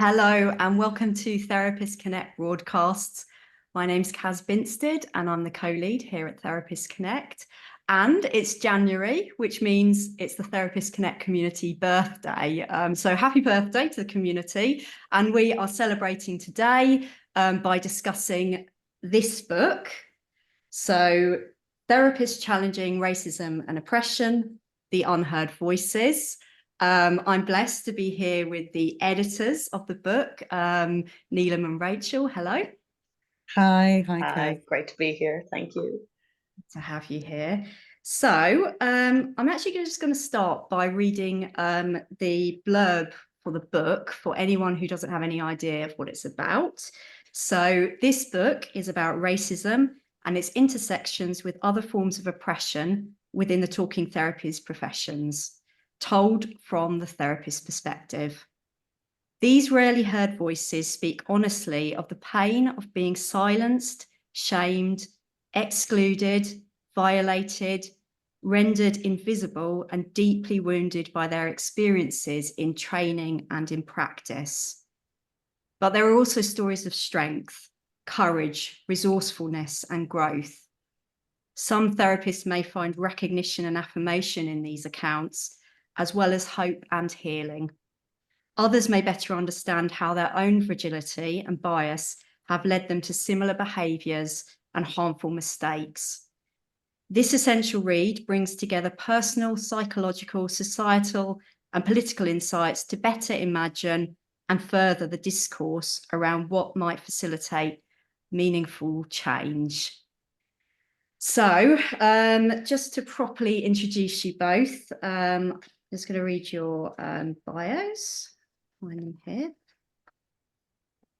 Hello and welcome to Therapist Connect broadcasts. My name's Caz Binstead and I'm the co-lead here at Therapist Connect. And it's January, which means it's the Therapist Connect community birthday. So happy birthday to the community. And we are celebrating today by discussing this book. So Therapists Challenging Racism and Oppression, The Unheard Voices. I'm blessed to be here with the editors of the book, Neelam and Rachel. Hello. Hi, Hi, Kaz. great to be here. Thank you. To have you here. So I'm actually just going to start by reading the blurb for the book for anyone who doesn't have any idea of what it's about. So this book is about racism and its intersections with other forms of oppression within the talking therapies professions, told from the therapist perspective. These rarely heard voices speak honestly of the pain of being silenced, shamed, excluded, violated, rendered invisible, and deeply wounded by their experiences in training and in practice. But there are also stories of strength, courage, resourcefulness, and growth. Some therapists may find recognition and affirmation in these accounts, as well as hope and healing. Others may better understand how their own fragility and bias have led them to similar behaviours and harmful mistakes. This essential read brings together personal, psychological, societal, and political insights to better imagine and further the discourse around what might facilitate meaningful change. So, just to properly introduce you both, I'm just going to read your bios. Find them here.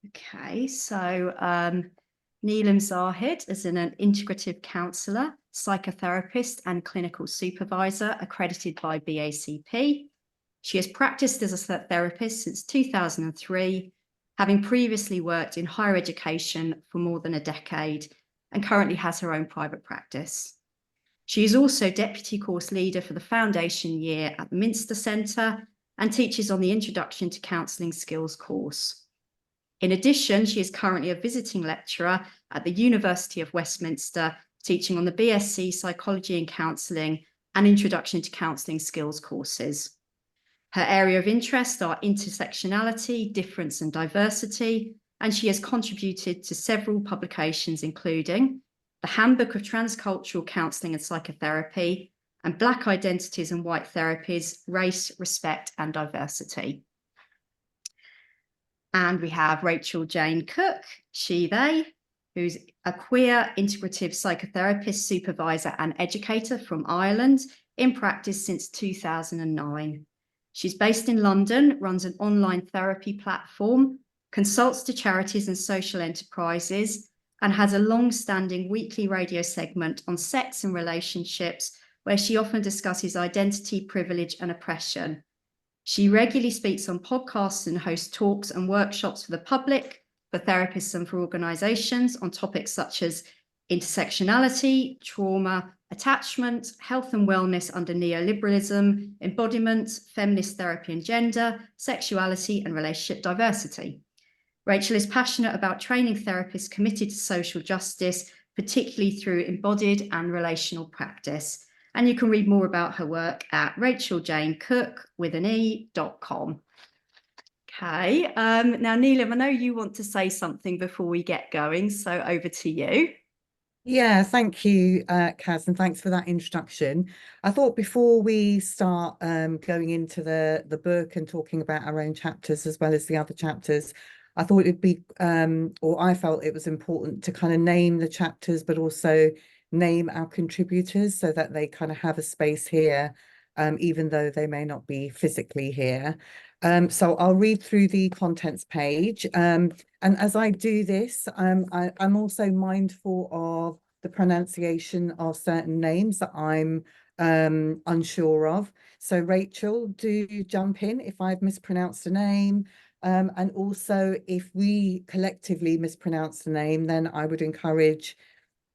Okay, so Neelam Zahid is an integrative counsellor, psychotherapist, and clinical supervisor accredited by BACP. She has practiced as a therapist since 2003, having previously worked in higher education for more than a decade, and currently has her own private practice. She is also deputy course leader for the foundation year at the Minster Centre and teaches on the Introduction to Counselling Skills course. In addition, she is currently a visiting lecturer at the University of Westminster, teaching on the BSc Psychology and Counselling and Introduction to Counselling Skills courses. Her area of interest are intersectionality, difference and diversity, and she has contributed to several publications, including the Handbook of Transcultural Counselling and Psychotherapy and Black Identities and White Therapies, Race, Respect and Diversity. And we have Rachel Jane Cooke, she, they, who's a queer integrative psychotherapist, supervisor and educator from Ireland in practice since 2009. She's based in London, runs an online therapy platform, consults to charities and social enterprises, and has a long-standing weekly radio segment on sex and relationships, where she often discusses identity, privilege, and oppression. She regularly speaks on podcasts and hosts talks and workshops for the public, for therapists and for organisations on topics such as intersectionality, trauma, attachment, health and wellness under neoliberalism, embodiment, feminist therapy and gender, sexuality and relationship diversity. Rachel is passionate about training therapists committed to social justice, particularly through embodied and relational practice. And you can read more about her work at racheljanecooke.com. Okay, now Neelam, I know you want to say something before we get going, so over to you. Yeah, thank you, Kaz, and thanks for that introduction. I thought before we start going into the book and talking about our own chapters as well as the other chapters, I thought it'd be, or I felt it was important to kind of name the chapters, but also name our contributors so that they kind of have a space here, even though they may not be physically here. So I'll read through the contents page. And as I do this, I'm also mindful of the pronunciation of certain names that I'm unsure of. So Rachel, do jump in if I've mispronounced a name. And also if we collectively mispronounce the name, then I would encourage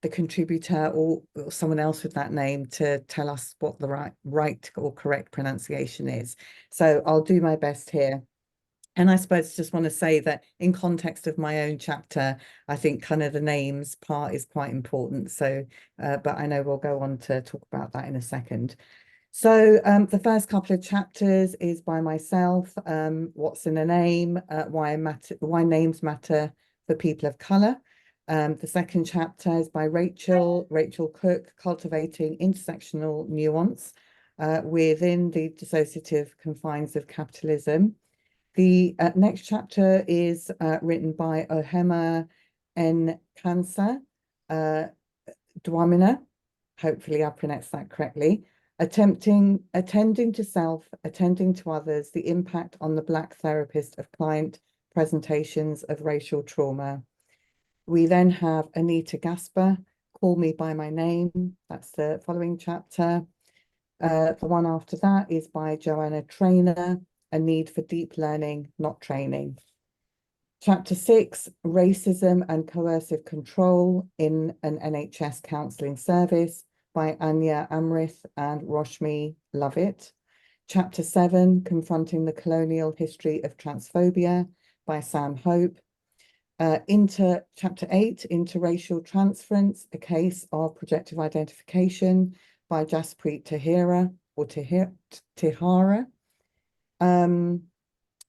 the contributor or someone else with that name to tell us what the right or correct pronunciation is. So I'll do my best here. And I suppose just want to say that in context of my own chapter, I think kind of the names part is quite important. So, but I know we'll go on to talk about that in a second. So the first couple of chapters is by myself, what's in a name, why names matter for people of colour. The second chapter is by Rachel Cooke, cultivating intersectional nuance within the dissociative confines of capitalism. The next chapter is written by Ohema N. Cancer Dwamina. Hopefully I pronounced that correctly. Attending to self, attending to others, the impact on the Black therapist of client presentations of racial trauma. We then have Anita Gasper, Call Me By My Name. That's the following chapter. The one after that is by Joanna Trainer, A Need for Deep Learning, Not Training. Chapter 6, Racism and Coercive Control in an NHS Counselling Service by Anya Amrith and Roshmi Lovett. Chapter 7, Confronting the Colonial History of Transphobia by Sam Hope. Chapter 8, Interracial Transference, A Case of Projective Identification by Jaspreet Tahira or Tihara.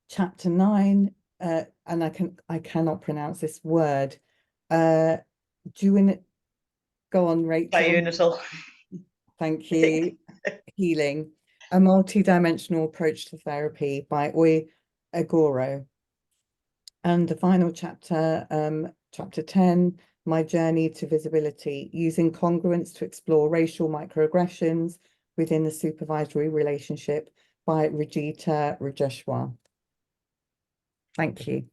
Chapter 9, and I cannot pronounce this word. Go on, Rachel. Biunital. Thank you. Healing, a multi-dimensional approach to therapy by Oy Agoro. And the final chapter, chapter 10, My Journey to Visibility, Using Congruence to Explore Racial Microaggressions Within the Supervisory Relationship by Rajita Rajeshwar. Thank you.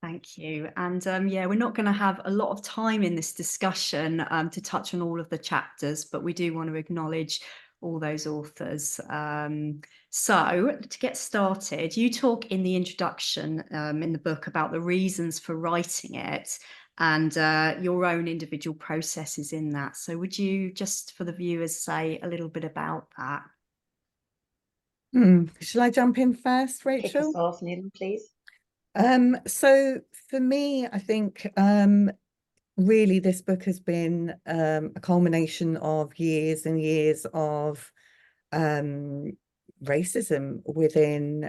Thank you. And yeah, we're not going to have a lot of time in this discussion to touch on all of the chapters, but we do want to acknowledge all those authors. So to get started, you talk in the introduction in the book about the reasons for writing it and your own individual processes in that. So would you, just for the viewers, say a little bit about that? Shall I jump in first, Rachel? Kick us off, Neelam, please. So for me, I think really this book has been a culmination of years and years of racism within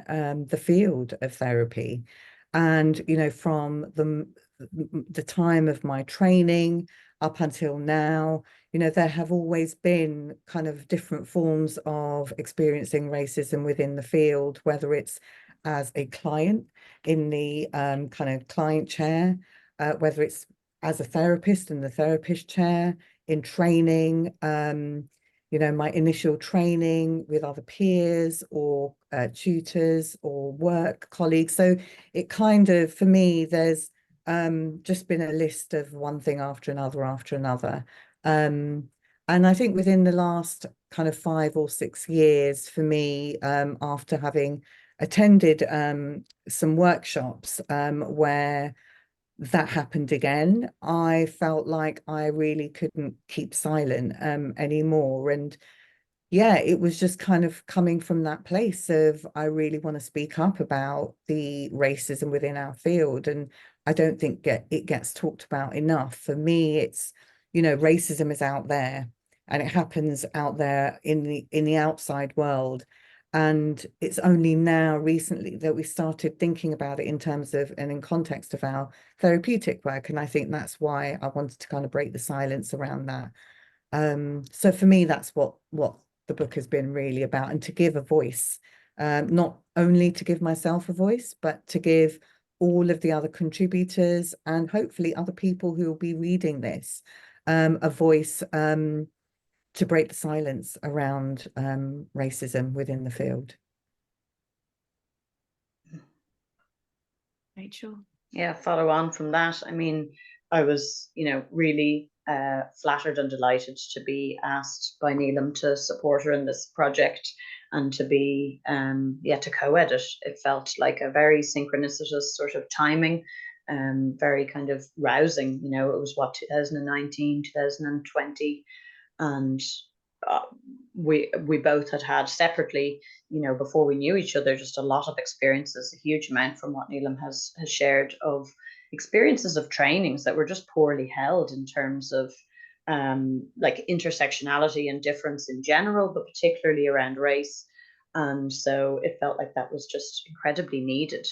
the field of therapy. And, you know, from the time of my training up until now, you know, there have always been kind of different forms of experiencing racism within the field, whether it's as a client in the kind of client chair, whether it's as a therapist in the therapist chair, in training, you know, my initial training with other peers or tutors or work colleagues. So it kind of, for me, there's just been a list of one thing after another after another. And I think within the last kind of 5 or 6 years for me, after having attended some workshops where that happened again, I felt like I really couldn't keep silent anymore. And yeah, it was just kind of coming from that place of I really want to speak up about the racism within our field. And I don't think it gets talked about enough. For me, it's, you know, racism is out there and it happens out there in the outside world. And it's only now recently that we started thinking about it in terms of and in context of our therapeutic work. And I think that's why I wanted to kind of break the silence around that. So for me, that's what the book has been really about, and to give a voice, not only to give myself a voice, but to give all of the other contributors and hopefully other people who will be reading this a voice to break the silence around racism within the field. Rachel? Yeah, follow on from that. I mean, I was, you know, really flattered and delighted to be asked by Neelam to support her in this project and to be, to co-edit. It felt like a very synchronicitous sort of timing, very kind of rousing. You know, it was what, 2019, 2020, and we both had separately, you know, before we knew each other, just a lot of experiences, a huge amount from what Neelam has shared of experiences of trainings that were just poorly held in terms of like intersectionality and difference in general, but particularly around race. And so it felt like that was just incredibly needed.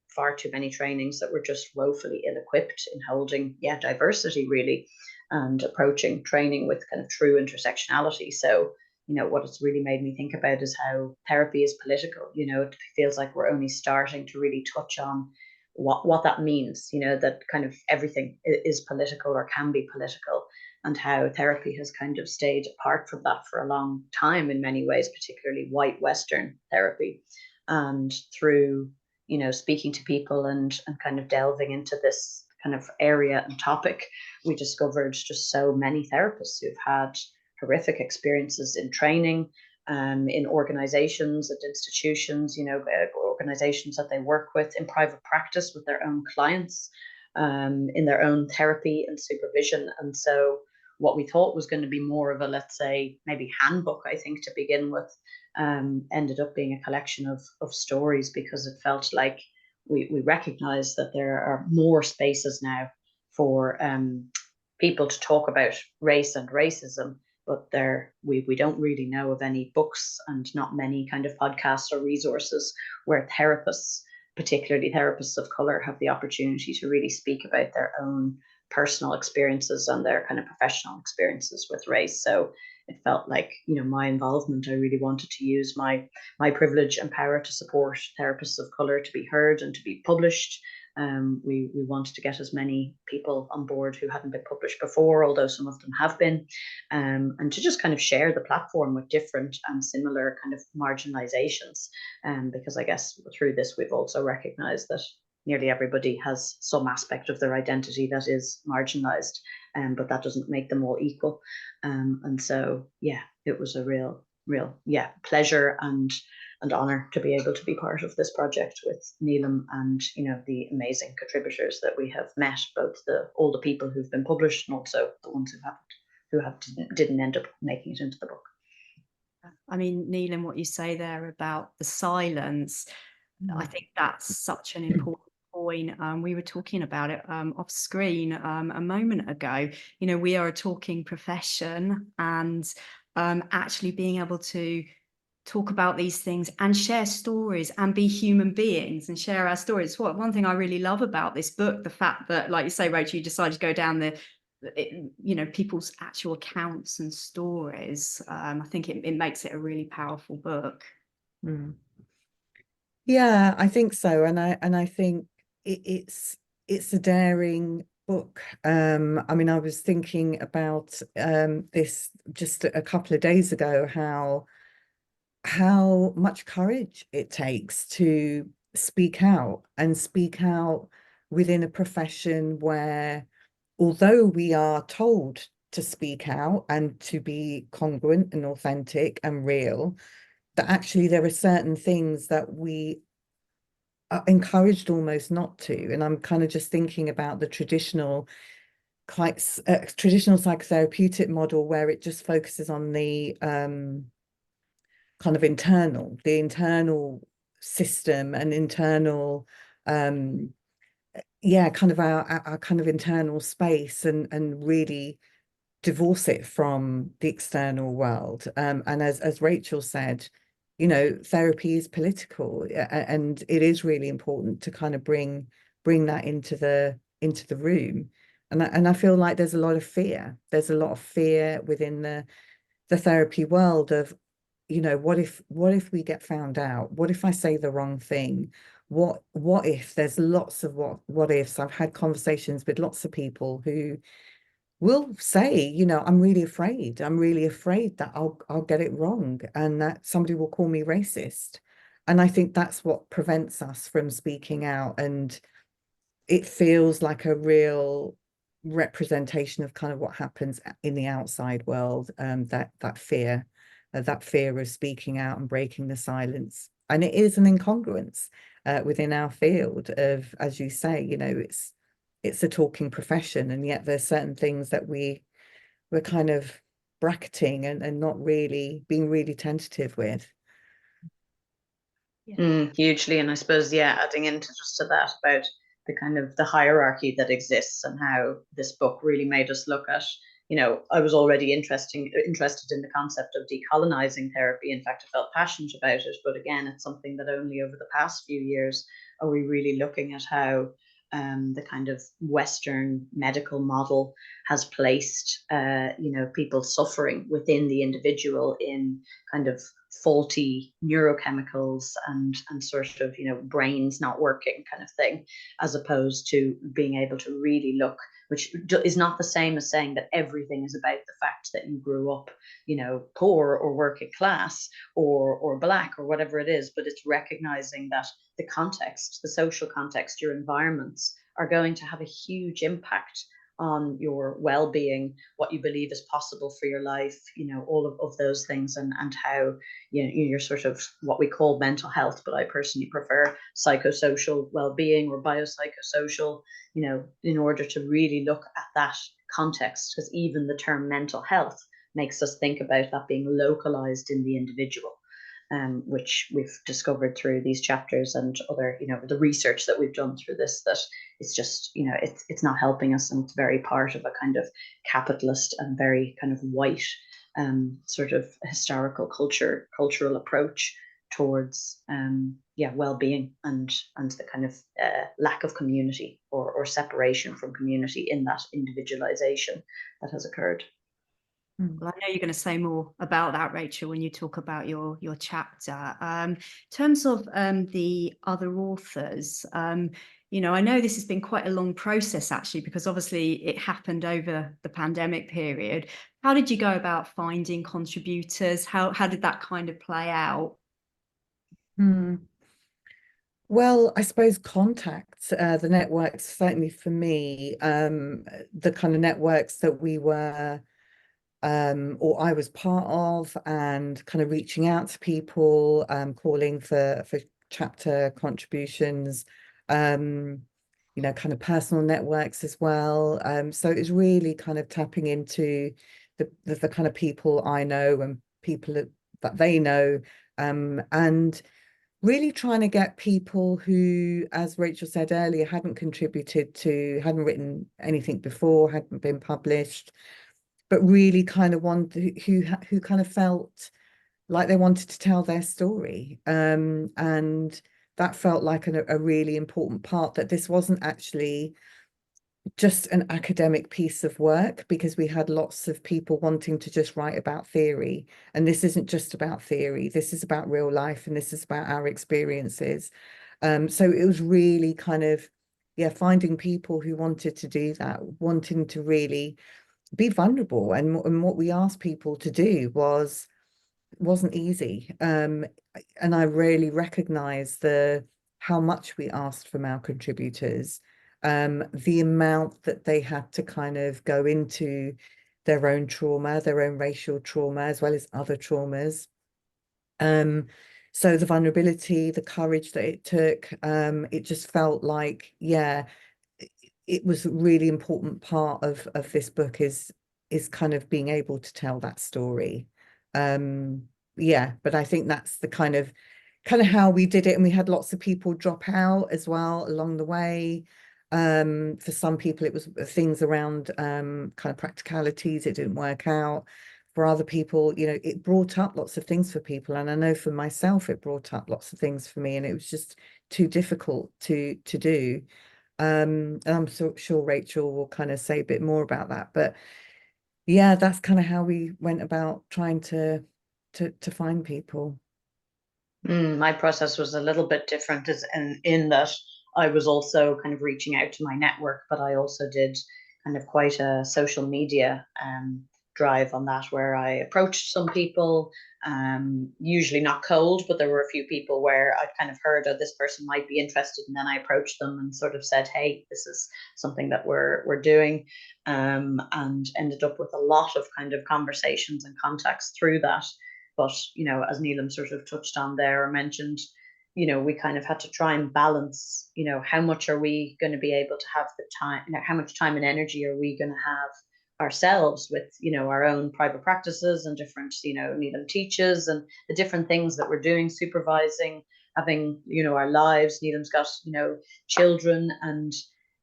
Far too many trainings that were just woefully ill-equipped in holding, diversity really, and approaching training with kind of true intersectionality. So, you know, what it's really made me think about is how therapy is political. You know, it feels like we're only starting to really touch on what that means, you know, that kind of everything is political or can be political, and how therapy has kind of stayed apart from that for a long time in many ways, particularly white Western therapy. And through, you know, speaking to people and kind of delving into this kind of area and topic, we discovered just so many therapists who've had horrific experiences in training, in organizations and institutions, you know, organizations that they work with, in private practice with their own clients, in their own therapy and supervision. And so what we thought was going to be more of a, let's say, maybe handbook, I think, to begin with, ended up being a collection of stories, because it felt like we recognize that there are more spaces now for people to talk about race and racism, but we don't really know of any books and not many kind of podcasts or resources where therapists, particularly therapists of color, have the opportunity to really speak about their own personal experiences and their kind of professional experiences with race. So it felt like, you know, my involvement, I really wanted to use my privilege and power to support therapists of color to be heard and to be published. We wanted to get as many people on board who hadn't been published before, although some of them have been, and to just kind of share the platform with different and similar kind of marginalizations. Because I guess through this, we've also recognized that nearly everybody has some aspect of their identity that is marginalized, but that doesn't make them all equal. And so, it was a real pleasure and honor to be able to be part of this project with Neelam and, you know, the amazing contributors that we have met, both all the people who've been published and also the ones didn't end up making it into the book. I mean, Neelam, what you say there about the silence, I think that's such an important point. We were talking about it off screen a moment ago. You know, we are a talking profession, and actually being able to talk about these things and share stories and be human beings and share our stories. One thing I really love about this book, the fact that, like you say, Rachel, you decided to go down you know, people's actual accounts and stories. I think it makes it a really powerful book. Yeah, I think so, and I think it's a daring book. I mean, I was thinking about this just a couple of days ago, how much courage it takes to speak out within a profession where, although we are told to speak out and to be congruent and authentic and real, that actually there are certain things that we are encouraged almost not to. And I'm kind of just thinking about the traditional psychotherapeutic model, where it just focuses on the kind of internal system and internal kind of our kind of internal space, and really divorce it from the external world. And as Rachel said, you know, therapy is political, and it is really important to kind of bring that into the room. And I feel like there's a lot of fear. There's a lot of fear within the therapy world of, you know, what if we get found out? What if I say the wrong thing? What if? There's lots of what ifs. I've had conversations with lots of people who will say, you know, I'm really afraid that I'll get it wrong and that somebody will call me racist. And I think that's what prevents us from speaking out. And it feels like a real representation of kind of what happens in the outside world, that fear of speaking out and breaking the silence. And it is an incongruence within our field of, as you say, you know, it's a talking profession, and yet there's certain things that we're kind of bracketing and not really being really tentative with. Hugely. And I suppose, yeah, adding into just to that about the kind of the hierarchy that exists and how this book really made us look at, you know, I was already interested in the concept of decolonizing therapy. In fact, I felt passionate about it. But again, it's something that only over the past few years are we really looking at how the kind of Western medical model has placed, people suffering within the individual in kind of faulty neurochemicals and sort of, brains not working kind of thing, as opposed to being able to really look, which is not the same as saying that everything is about the fact that you grew up, poor or working class or black or whatever it is, but it's recognizing that the context, the social context, your environments are going to have a huge impact on your well-being, what you believe is possible for your life, all of those things, and how you're sort of what we call mental health, but I personally prefer psychosocial well-being or biopsychosocial, in order to really look at that context, because even the term mental health makes us think about that being localized in the individual. Which we've discovered through these chapters and other, the research that we've done through this, that it's just, it's not helping us, and it's very part of a kind of capitalist and very kind of white sort of historical cultural approach towards well-being and the kind of lack of community or separation from community in that individualization that has occurred. Well, I know you're going to say more about that, Rachel, when you talk about your chapter. In terms of the other authors, I know this has been quite a long process, actually, because obviously it happened over the pandemic period. How did you go about finding contributors? How did that kind of play out? Well, I suppose contacts, the networks, certainly for me, the kind of networks that we were or I was part of, and kind of reaching out to people, calling for chapter contributions, kind of personal networks as well. So it's really kind of tapping into the kind of people I know and people that they know, and really trying to get people who, as Rachel said earlier, hadn't written anything before, hadn't been published, but really kind of who kind of felt like they wanted to tell their story. And that felt like a really important part, that this wasn't actually just an academic piece of work, because we had lots of people wanting to just write about theory. And this isn't just about theory. This is about real life, and this is about our experiences. So it was really kind of, finding people who wanted to do that, wanting to really be vulnerable. And what we asked people to do wasn't easy. And I really recognize how much we asked from our contributors, the amount that they had to kind of go into their own trauma, their own racial trauma, as well as other traumas. So the vulnerability, the courage that it took, it just felt like, it was a really important part of this book is kind of being able to tell that story. But I think that's the kind of how we did it. And we had lots of people drop out as well along the way. For some people it was things around kind of practicalities, it didn't work out. For other people, it brought up lots of things for people, and I know for myself it brought up lots of things for me, and it was just too difficult to do. And I'm so sure Rachel will kind of say a bit more about that, but that's kind of how we went about trying to find people. My process was a little bit different, in that I was also kind of reaching out to my network, but I also did kind of quite a social media drive on that, where I approached some people, usually not cold, but there were a few people where I'd kind of heard that this person might be interested, and then I approached them and sort of said, hey, this is something that we're doing, and ended up with a lot of kind of conversations and contacts through that. But, as Neelam sort of touched on there or mentioned, we kind of had to try and balance, how much are we going to be able to have the time, how much time and energy are we going to have ourselves with, you know, our own private practices and different, you know, Neelam teaches and the different things that we're doing, supervising, having, you know, our lives. Neelam's got, you know, children, and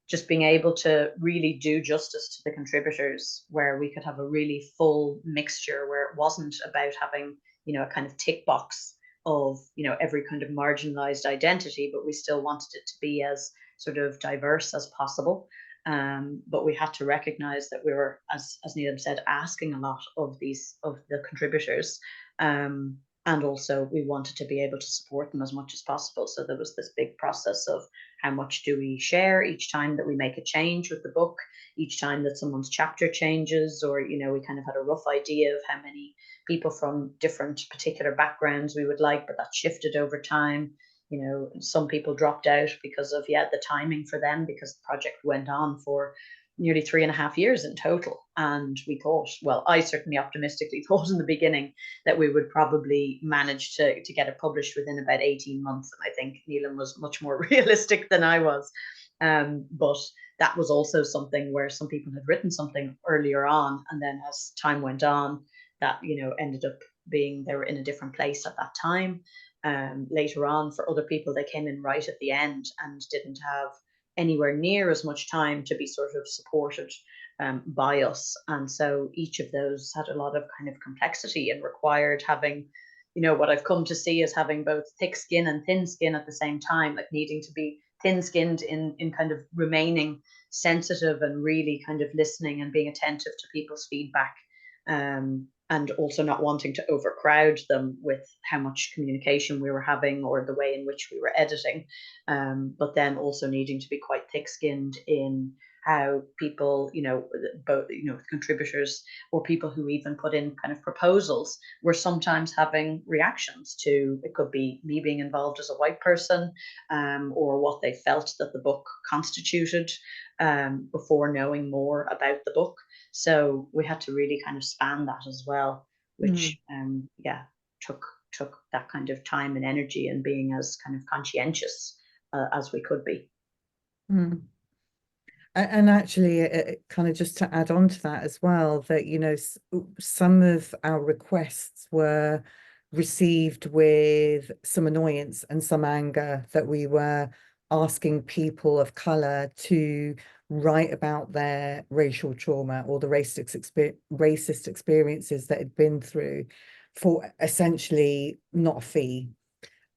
just being able to really do justice to the contributors, where we could have a really full mixture, where it wasn't about having, you know, a kind of tick box of, you know, every kind of marginalized identity, but we still wanted it to be as sort of diverse as possible. But we had to recognize that we were, as Neelam said, asking a lot of the contributors. And also we wanted to be able to support them as much as possible. So there was this big process of how much do we share each time that we make a change with the book, each time that someone's chapter changes, or, you know, we kind of had a rough idea of how many people from different particular backgrounds we would like, but that shifted over time. You know, some people dropped out because of, the timing for them, because the project went on for nearly 3.5 years in total. And we thought, well, I certainly optimistically thought in the beginning that we would probably manage to get it published within about 18 months. And I think Neelam was much more realistic than I was. But that was also something where some people had written something earlier on, and then as time went on, that, you know, ended up being, they were in a different place at that time. Later on, for other people, they came in right at the end and didn't have anywhere near as much time to be sort of supported by us. And so each of those had a lot of kind of complexity and required having, you know, what I've come to see as having both thick skin and thin skin at the same time, like needing to be thin-skinned in kind of remaining sensitive and really kind of listening and being attentive to people's feedback. And also not wanting to overcrowd them with how much communication we were having or the way in which we were editing, but then also needing to be quite thick-skinned in how people, you know, both, you know, contributors or people who even put in kind of proposals were sometimes having reactions to, it could be me being involved as a white person, or what they felt that the book constituted, before knowing more about the book. So we had to really kind of span that as well, which took that kind of time and energy, and being as kind of conscientious as we could be. Mm. And actually, kind of just to add on to that as well, that, you know, some of our requests were received with some annoyance and some anger, that we were asking people of color to write about their racial trauma or the racist experiences that had been through, for essentially not a fee.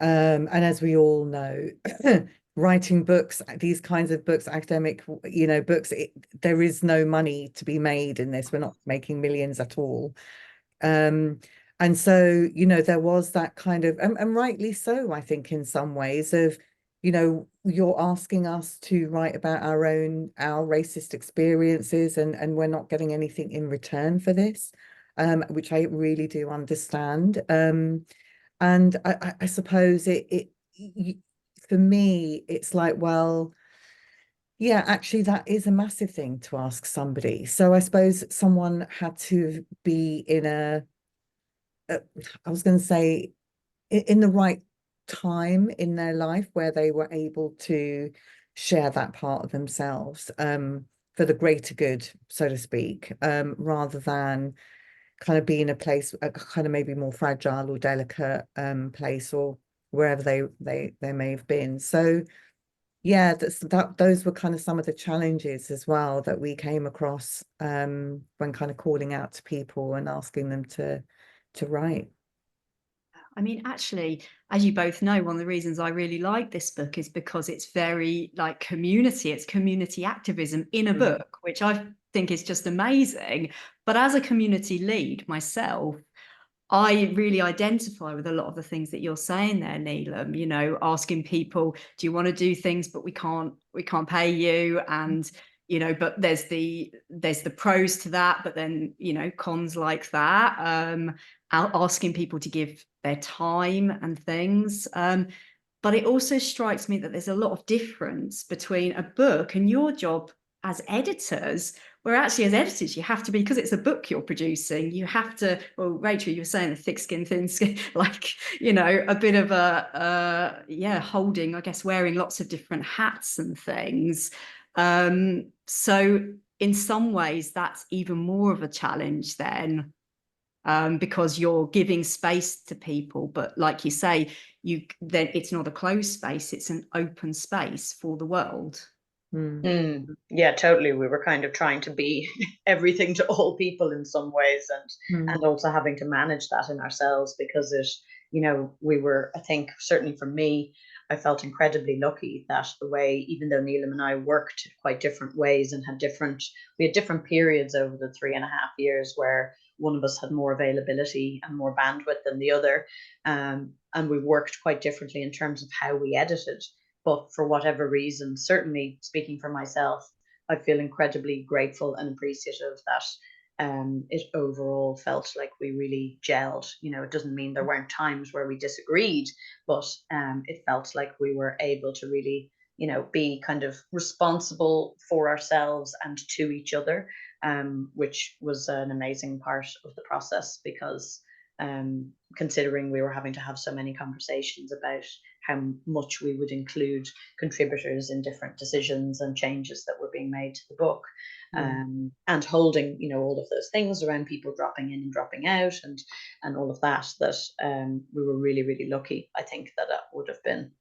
And as we all know, writing books, these kinds of books, academic, you know, books, there is no money to be made in this. We're not making millions at all. And so, you know, there was that kind of, and rightly so, I think, in some ways, of, you know, you're asking us to write about our racist experiences, and we're not getting anything in return for this, which I really do understand. And I suppose for me, it's like, well, yeah, actually, that is a massive thing to ask somebody. So I suppose someone had to be in I was going to say, in the right time in their life where they were able to share that part of themselves, for the greater good, so to speak, rather than kind of be in a place, a kind of maybe more fragile or delicate place, or wherever they may have been. So yeah, those were kind of some of the challenges as well that we came across when kind of calling out to people and asking them to write. I mean, actually, as you both know, one of the reasons I really like this book is because it's very like community. It's community activism in a book, which I think is just amazing. But as a community lead myself, I really identify with a lot of the things that you're saying there, Neelam, you know, asking people, do you want to do things, but we can't pay you. And, you know, but there's the pros to that, but then, you know, cons like that, asking people to give their time and things. But it also strikes me that there's a lot of difference between a book and your job as editors, where actually as editors, you have to be, because it's a book you're producing, you have to, well, Rachel, you were saying the thick skin, thin skin, like, you know, a bit of holding, I guess, wearing lots of different hats and things. So in some ways that's even more of a challenge then, because you're giving space to people, but like you say, then it's not a closed space, it's an open space for the world. Yeah, totally. We were kind of trying to be everything to all people in some ways, and also having to manage that in ourselves, because we were, I think, certainly for me, I felt incredibly lucky that the way, even though Neelam and I worked quite different ways and we had different periods over the 3.5 years where one of us had more availability and more bandwidth than the other, and we worked quite differently in terms of how we edited. But for whatever reason, certainly speaking for myself, I feel incredibly grateful and appreciative that it overall felt like we really gelled. It doesn't mean there weren't times where we disagreed, but it felt like we were able to really, be kind of responsible for ourselves and to each other, which was an amazing part of the process, because considering we were having to have so many conversations about how much we would include contributors in different decisions and changes that were being made to the book, and holding, all of those things around people dropping in and dropping out, and all of that, we were really, really lucky. I think that would have been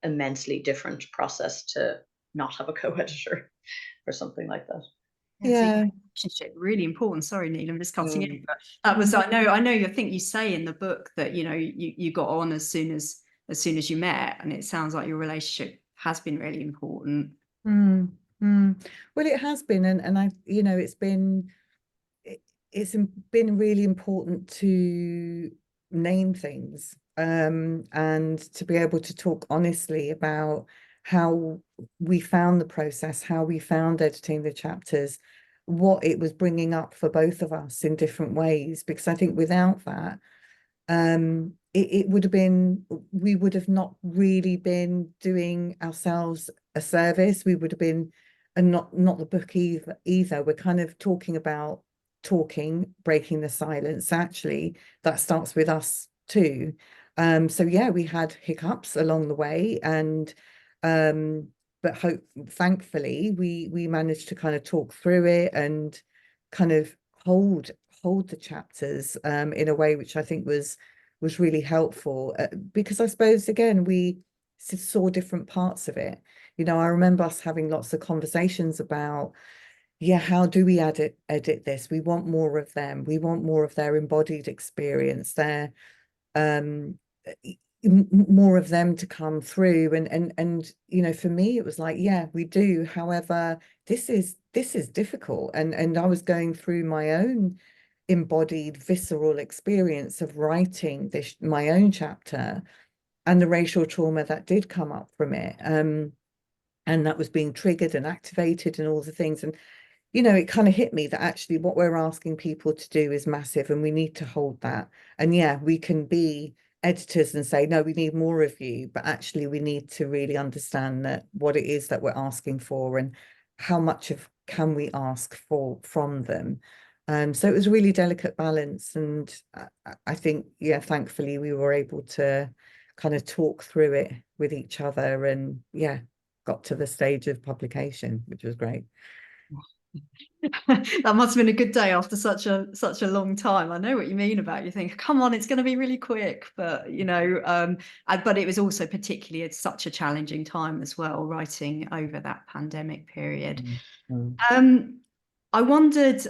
immensely different process to not have a co-editor for something like that. Yeah. Relationship really important. Sorry, Neil, I'm just cutting in, but that was, I know. I think you say in the book that you got on as soon as you met, and it sounds like your relationship has been really important. Well, it has been, and I, it's been really important to name things, and to be able to talk honestly about how we found the process, how we found editing the chapters, what it was bringing up for both of us in different ways, because I think without that, it would have been, we would have not really been doing ourselves a service. We would have been, and not the book either. We're kind of talking about breaking the silence. Actually, that starts with us too. So yeah, we had hiccups along the way, and but thankfully we managed to kind of talk through it and kind of hold the chapters in a way which I think was really helpful, because I suppose again we saw different parts of it. I remember us having lots of conversations about, yeah, how do we edit this? We want more of them. We want more of their embodied experience, their more of them to come through. And for me, it was like, yeah, we do. However, this is difficult. And I was going through my own embodied, visceral experience of writing my own chapter, and the racial trauma that did come up from it. And that was being triggered and activated and all the things. And it kind of hit me that actually what we're asking people to do is massive, and we need to hold that. And yeah, we can be editors and say, no, we need more of you, but actually we need to really understand that what it is that we're asking for, and how much can we ask for from them. So it was a really delicate balance, and I think, yeah, thankfully we were able to kind of talk through it with each other, and yeah, got to the stage of publication, which was great. That must have been a good day after such a long time. I know what you mean about, you think, come on, it's going to be really quick, but but it was also particularly such a challenging time as well, writing over that pandemic period. I wondered,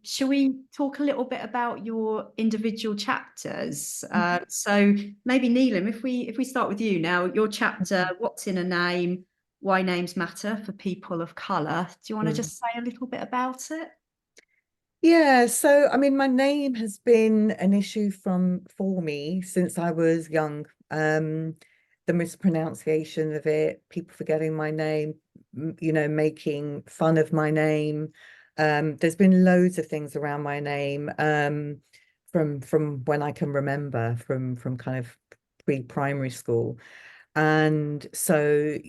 shall we talk a little bit about your individual chapters? So maybe Neelam, if we start with you now, your chapter, What's in a Name? Why Names Matter for People of Colour. Do you want to just say a little bit about it? Yeah, so I mean, my name has been an issue for me since I was young. The mispronunciation of it, people forgetting my name, making fun of my name. There's been loads of things around my name, from when I can remember, from kind of pre-primary school. And so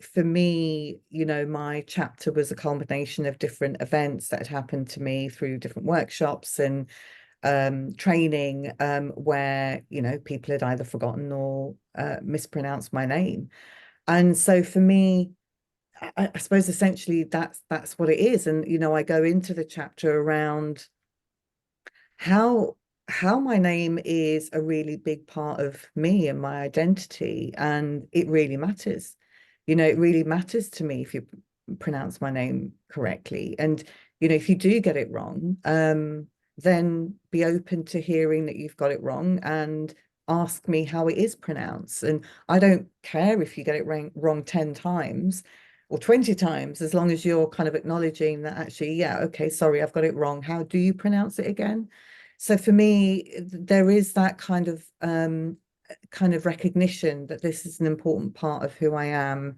for me, my chapter was a culmination of different events that had happened to me through different workshops and training, where, people had either forgotten or mispronounced my name. And so for me, I suppose essentially that's what it is. And, you know, I go into the chapter around how my name is a really big part of me and my identity, and it really matters. You know, it really matters to me if you pronounce my name correctly. And, you know, if you do get it wrong, then be open to hearing that you've got it wrong and ask me how it is pronounced. And I don't care if you get it wrong 10 times or 20 times, as long as you're kind of acknowledging that actually, yeah, okay, sorry, I've got it wrong. How do you pronounce it again? So for me, there is that kind of recognition that this is an important part of who I am.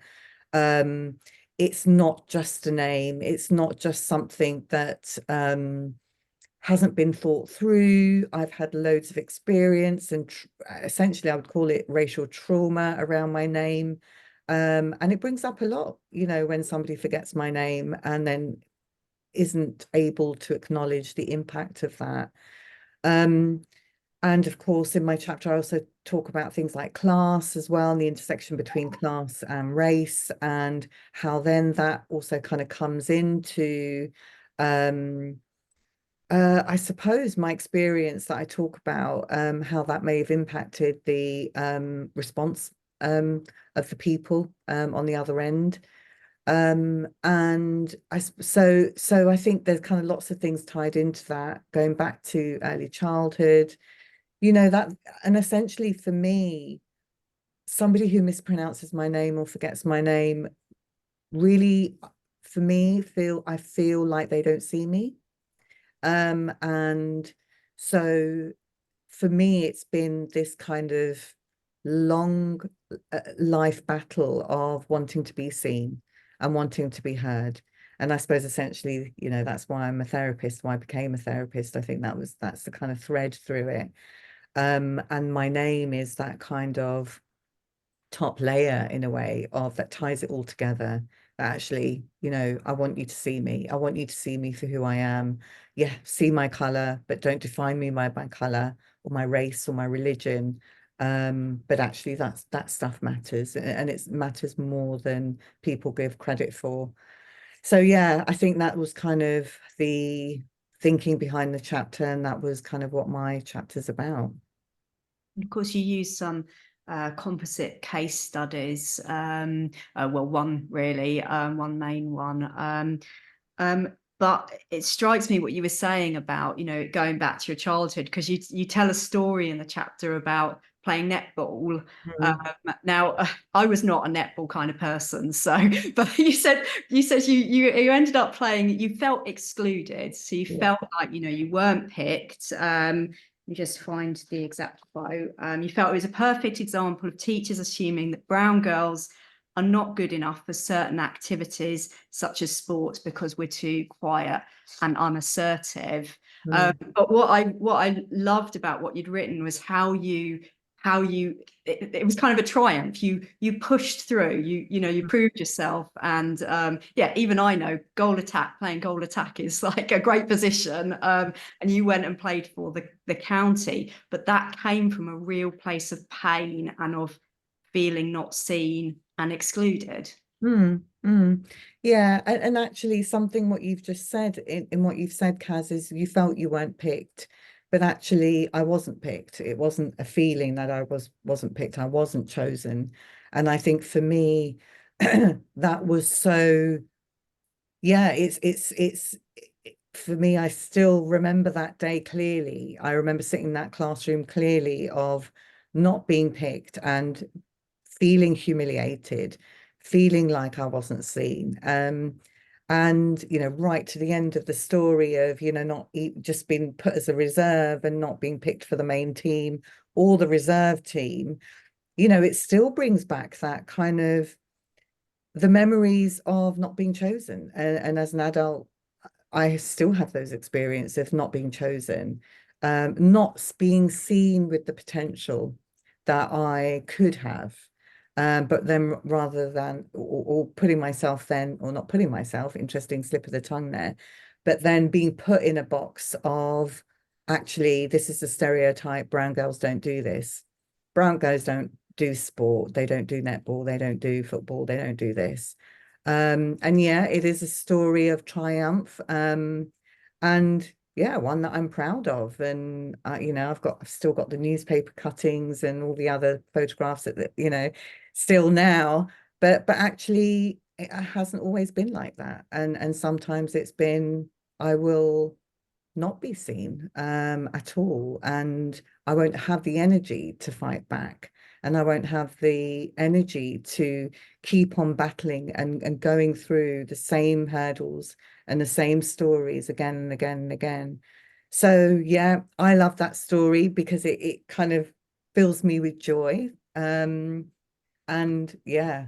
It's not just a name. It's not just something that hasn't been thought through. I've had loads of experience, and essentially I would call it racial trauma around my name. And it brings up a lot, you know, when somebody forgets my name and then isn't able to acknowledge the impact of that. And of course, in my chapter, I also talk about things like class as well, and the intersection between class and race, and how then that also kind of comes into, I suppose, my experience that I talk about, how that may have impacted the response of the people on the other end. And so I think there's kind of lots of things tied into that, going back to early childhood, you know, that, and essentially for me, somebody who mispronounces my name or forgets my name really, for me, I feel like they don't see me. And so for me, it's been this kind of long life battle of wanting to be seen and wanting to be heard. And I suppose essentially, you know, that's why I'm a therapist, why I became a therapist. I think that's the kind of thread through it. And my name is that kind of top layer in a way of that ties it all together. Actually, you know, I want you to see me. I want you to see me for who I am. Yeah, see my color, but don't define me by my color or my race or my religion. But actually that stuff matters, and it matters more than people give credit for. So yeah, I think that was kind of the thinking behind the chapter, and that was kind of what my chapter's about. Of course, you use some composite case studies. Well, one really, one main one. But it strikes me what you were saying about, you know, going back to your childhood, because you tell a story in the chapter about playing netball. Now, I was not a netball kind of person, so but you said you ended up playing. You felt excluded, so you felt like, you know, you weren't picked. You just find the exact quote. You felt it was a perfect example of teachers assuming that brown girls are not good enough for certain activities such as sports because we're too quiet and unassertive. But what I loved about what you'd written was how it was kind of a triumph. You pushed through. You proved yourself, and yeah, even I know playing goal attack is like a great position. And you went and played for the county, but that came from a real place of pain and of feeling not seen and excluded. Yeah, and actually something what you've just said in what you've said, Caz, is you felt you weren't picked, but actually I wasn't picked. It wasn't a feeling that I wasn't picked. I wasn't chosen. And I think for me, that was so, yeah, it's for me, I still remember that day clearly. I remember sitting in that classroom clearly of not being picked and feeling humiliated, feeling like I wasn't seen. And, you know, right to the end of the story of, you know, not just being put as a reserve and not being picked for the main team or the reserve team, you know, it still brings back that kind of the memories of not being chosen. And as an adult, I still have those experiences of not being chosen, not being seen with the potential that I could have. But then rather than, or putting myself then, or not putting myself, interesting slip of the tongue there, but then being put in a box of, actually, this is a stereotype, brown girls don't do this. Brown girls don't do sport, they don't do netball, they don't do football, they don't do this. And yeah, it is a story of triumph, and yeah, one that I'm proud of. And you know, I've still got the newspaper cuttings and all the other photographs that you know, still now. But actually, it hasn't always been like that. And sometimes it's been, I will not be seen at all, and I won't have the energy to fight back, and I won't have the energy to keep on battling and going through the same hurdles and the same stories again and again and again. So yeah, I love that story because it kind of fills me with joy. And yeah,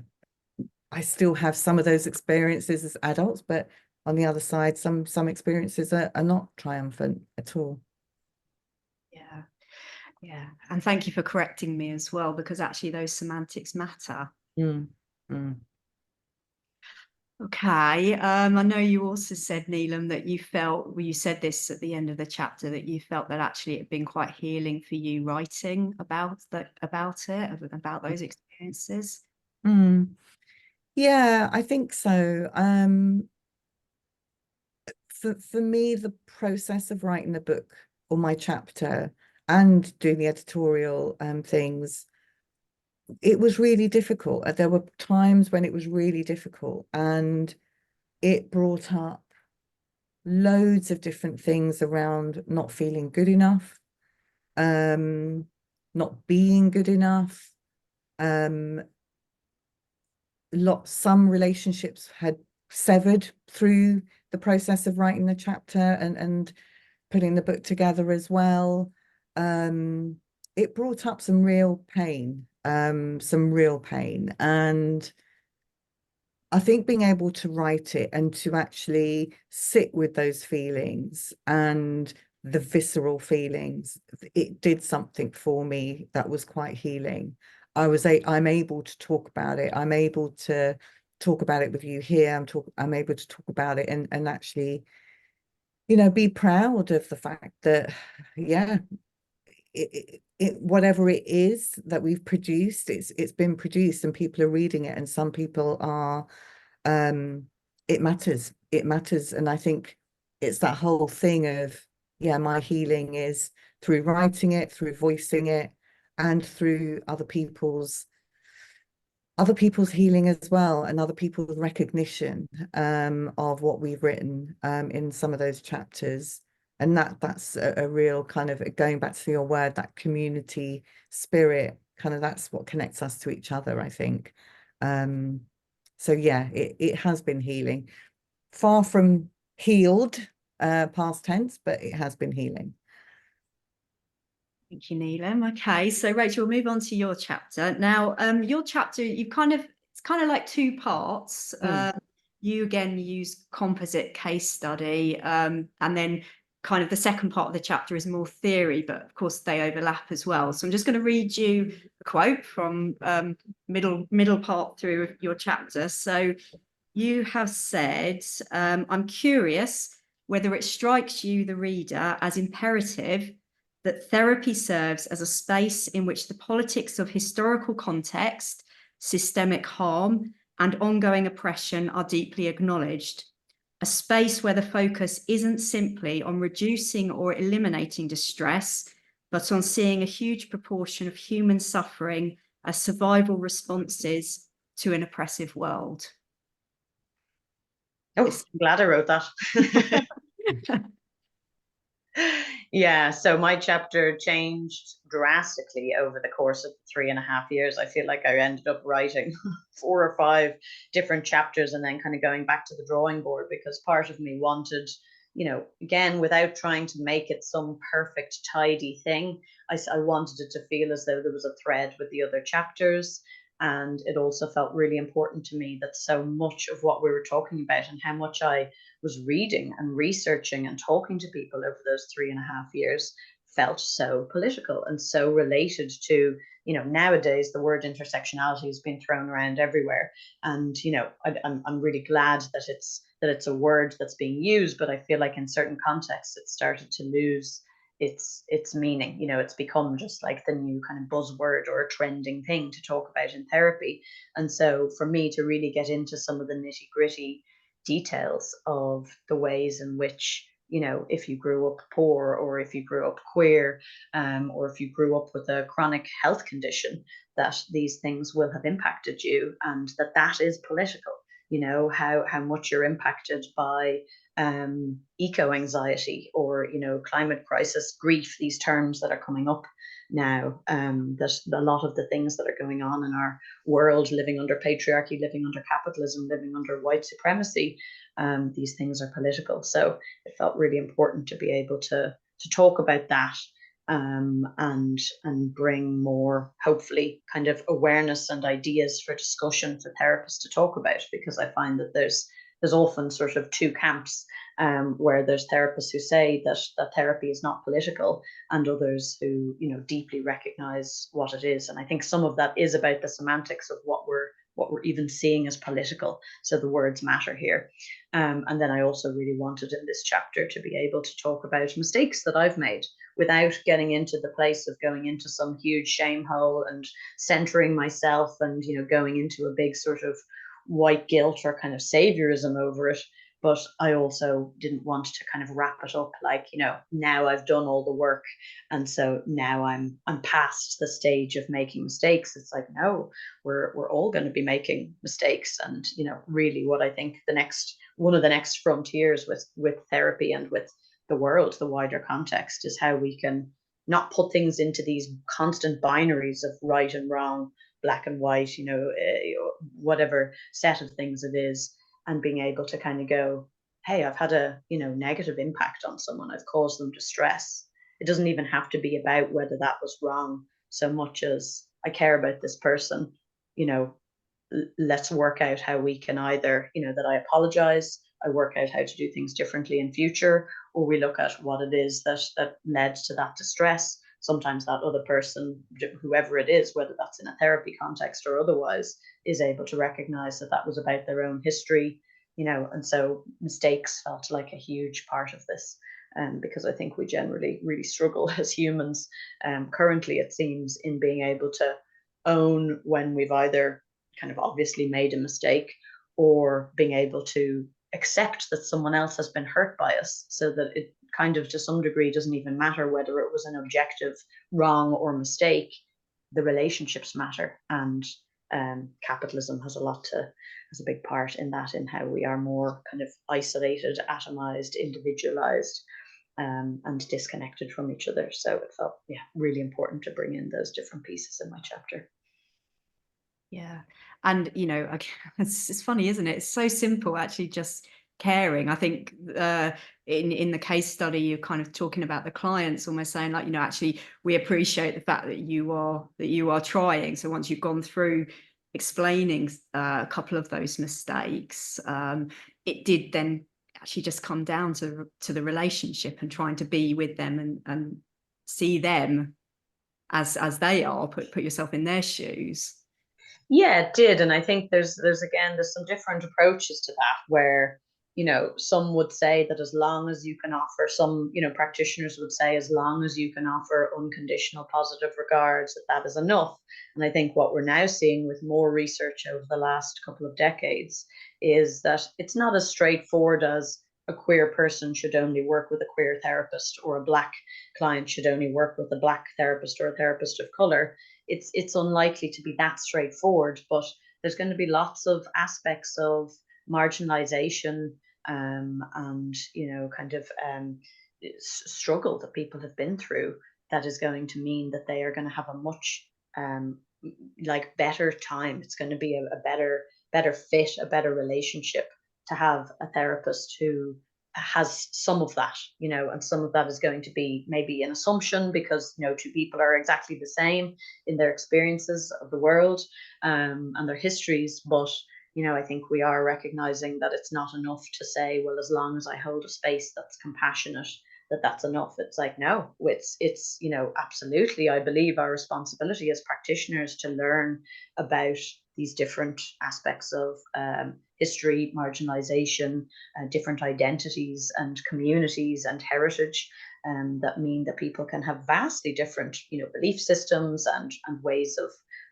I still have some of those experiences as adults, but on the other side, some experiences are not triumphant at all. Yeah, yeah. And thank you for correcting me as well, because actually those semantics matter. Mm, mm. Okay. I know you also said, Neelam, that you felt, well, you said this at the end of the chapter, that you felt that actually it had been quite healing for you writing about those experiences. Mm. Yeah, I think so. For me, the process of writing the book or my chapter and doing the editorial things, it was really difficult. There were times when it was really difficult, and it brought up loads of different things around not feeling good enough, not being good enough. Some relationships had severed through the process of writing the chapter and putting the book together as well. It brought up some real pain, and I think being able to write it and to actually sit with those feelings and the visceral feelings, it did something for me that was quite healing. I'm able to talk about it. I'm able to talk about it with you here. I'm able to talk about it and actually, you know, be proud of the fact that, yeah, whatever it is that we've produced, it's been produced and people are reading it, and some people are it matters. And I think it's that whole thing of, yeah, my healing is through writing it, through voicing it, and through other people's healing as well, and other people's recognition of what we've written in some of those chapters. And that's a real kind of, going back to your word, that community spirit, kind of, that's what connects us to each other, I think. So yeah, it has been healing. Far from healed, past tense, but it has been healing. Thank you, Neelam. Okay, so Rachel, we'll move on to your chapter. Now, your chapter, it's kind of like two parts. You again use composite case study, and then kind of the second part of the chapter is more theory, but of course they overlap as well. So I'm just going to read you a quote from middle part through your chapter. So you have said, I'm curious whether it strikes you, the reader, as imperative that therapy serves as a space in which the politics of historical context, systemic harm, and ongoing oppression are deeply acknowledged. A space where the focus isn't simply on reducing or eliminating distress, but on seeing a huge proportion of human suffering as survival responses to an oppressive world. Oh, I'm glad I wrote that. Yeah, so my chapter changed drastically over the course of 3.5 years. I feel like I ended up writing 4 or 5 different chapters and then kind of going back to the drawing board, because part of me wanted, you know, again, without trying to make it some perfect, tidy thing, I wanted it to feel as though there was a thread with the other chapters. And it also felt really important to me that so much of what we were talking about and how much I was reading and researching and talking to people over those 3.5 years felt so political and so related to, you know, nowadays the word intersectionality has been thrown around everywhere, and you know, I'm really glad that it's a word that's being used, but I feel like in certain contexts it started to lose its meaning. You know, it's become just like the new kind of buzzword or a trending thing to talk about in therapy. And so for me to really get into some of the nitty gritty details of the ways in which, you know, if you grew up poor, or if you grew up queer, or if you grew up with a chronic health condition, that these things will have impacted you, and that is political. You know, how much you're impacted by eco anxiety, or, you know, climate crisis, grief, these terms that are coming up now, that a lot of the things that are going on in our world, living under patriarchy, living under capitalism, living under white supremacy, these things are political. So it felt really important to be able to talk about that, and bring more, hopefully, kind of awareness and ideas for discussion for therapists to talk about, because I find that there's often sort of two camps, where there's therapists who say that therapy is not political, and others who, you know, deeply recognize what it is. And I think some of that is about the semantics of what we're even seeing as political. So the words matter here. And then I also really wanted in this chapter to be able to talk about mistakes that I've made, without getting into the place of going into some huge shame hole and centering myself, and, you know, going into a big sort of white guilt or kind of saviorism over it. But I also didn't want to kind of wrap it up like, you know, now I've done all the work, and so now I'm past the stage of making mistakes. It's like, no, we're all going to be making mistakes. And, you know, really what I think one of the next frontiers with therapy and with the world, the wider context, is how we can not put things into these constant binaries of right and wrong, black and white, you know, whatever set of things it is, and being able to kind of go, hey, I've had a, you know, negative impact on someone, I've caused them distress. It doesn't even have to be about whether that was wrong, so much as I care about this person, you know, let's work out how we can either, you know, that I apologize, I work out how to do things differently in future, or we look at what it is that led to that distress. Sometimes that other person, whoever it is, whether that's in a therapy context or otherwise, is able to recognize that that was about their own history, you know. And so mistakes felt like a huge part of this, because I think we generally really struggle as humans, currently, it seems, in being able to own when we've either kind of obviously made a mistake, or being able to accept that someone else has been hurt by us, so that it kind of, to some degree, doesn't even matter whether it was an objective wrong or mistake. The relationships matter, and capitalism has a big part in that, in how we are more kind of isolated, atomized, individualized, and disconnected from each other. So it felt, yeah, really important to bring in those different pieces in my chapter. Yeah. And, you know, it's funny, isn't it? It's so simple, actually, just caring. I think in the case study, you're kind of talking about the clients, almost saying like, you know, actually, we appreciate the fact that you are trying. So once you've gone through explaining a couple of those mistakes, it did then actually just come down to the relationship, and trying to be with them and see them as they are, put yourself in their shoes. Yeah, it did. And I think there's some different approaches to that, where, you know, some would say that as long as you can offer, some, you know, practitioners would say, as long as you can offer unconditional positive regards, that is enough. And I think what we're now seeing with more research over the last couple of decades is that it's not as straightforward as a queer person should only work with a queer therapist, or a black client should only work with a black therapist, or a therapist of color. It's unlikely to be that straightforward, but there's going to be lots of aspects of marginalization, and, you know, kind of struggle that people have been through, that is going to mean that they are going to have a much like better time. It's going to be a better fit, a better relationship, to have a therapist who has some of that, you know. And some of that is going to be maybe an assumption, because, you know, two people are exactly the same in their experiences of the world, and their histories. But, you know, I think we are recognizing that it's not enough to say, well, as long as I hold a space that's compassionate, that's enough. It's like, no, it's, you know, absolutely, I believe our responsibility as practitioners to learn about these different aspects of history, marginalization, different identities and communities and heritage, that mean that people can have vastly different, belief systems and ways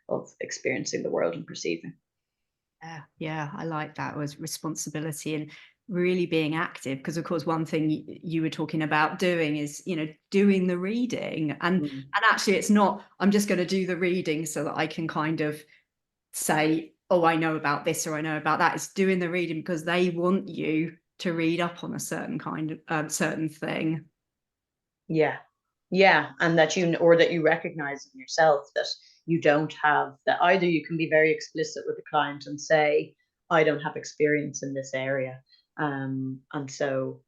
of experiencing the world and perceiving. Yeah, I like that, was responsibility and really being active, because of course one thing you were talking about doing is doing the reading, and actually it's not I'm just going to do the reading so that I can kind of say, oh, I know about this or I know about that. It's doing the reading because they want you to read up on a certain kind of certain thing. Yeah, and that you recognize in yourself that you don't have that. Either you can be very explicit with the client and say, I don't have experience in this area, and so